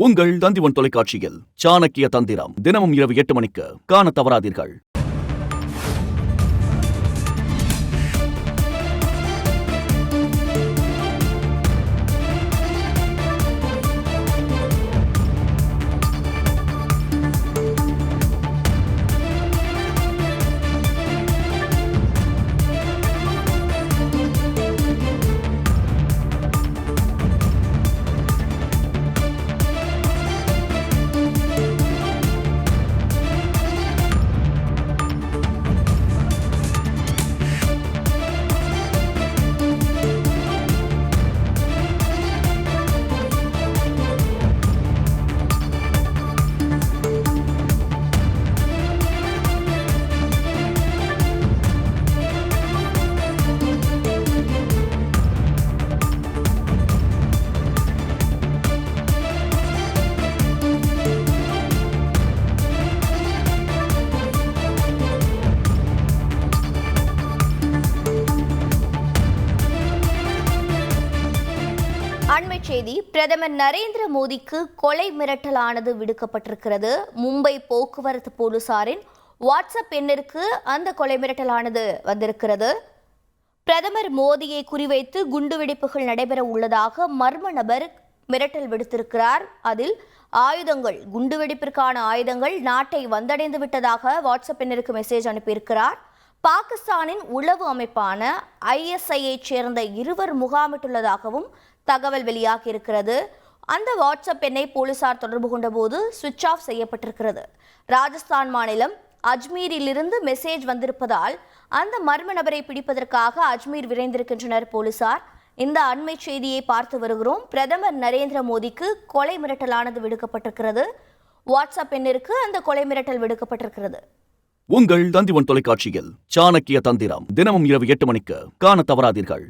உங்கள் தந்திவன் தொலைக்காட்சியில் சாணக்கிய தந்திரம் தினமும் இரவு 8 மணிக்கு காண தவறாதீர்கள். அண்மை செய்தி. பிரதமர் நரேந்திர மோடிக்கு கொலை மிரட்டலானது விடுக்கப்பட்டிருக்கிறது. மும்பை போக்குவரத்து போலீசாரின் வாட்ஸ்அப் எண்ணிற்கு அந்த கொலை மிரட்டலானது வந்திருக்கிறது. பிரதமர் மோடியை குறிவைத்து குண்டுவெடிப்புகள் நடைபெற உள்ளதாக மர்ம நபர் மிரட்டல் விடுத்திருக்கிறார். அதில் ஆயுதங்கள், குண்டுவெடிப்பிற்கான ஆயுதங்கள் நாட்டை வந்தடைந்து விட்டதாக வாட்ஸ்அப் எண்ணிற்கு மெசேஜ் அனுப்பியிருக்கிறார். பாகிஸ்தானின் உளவு அமைப்பான ISIயை சேர்ந்த இருவர் முகாமிட்டுள்ளதாகவும் தகவல் வெளியாகி இருக்கிறது. அந்த வாட்ஸ்அப் எண்ணை போலீசார் தொடர்பு கொண்ட போது சுவிட்ச் ஆஃப் செய்யப்பட்டிருக்கிறது. ராஜஸ்தான் மாநிலம் அஜ்மீரிலிருந்து மெசேஜ் வந்திருப்பதால் அந்த மர்ம நபரை பிடிப்பதற்காக அஜ்மீர் விரைந்திருக்கின்றனர் போலீசார். இந்த அண்மை செய்தியை பார்த்து வருகிறோம். பிரதமர் நரேந்திர மோடிக்கு கொலை மிரட்டலானது விடுக்கப்பட்டிருக்கிறது. வாட்ஸ்அப் எண்ணிற்கு அந்த கொலை மிரட்டல் விடுக்கப்பட்டிருக்கிறது. உங்கள் தந்திவன் தொலைக்காட்சியில் சாணக்கிய தந்திரம் தினமும் இரவு 8 மணிக்கு காண தவறாதீர்கள்.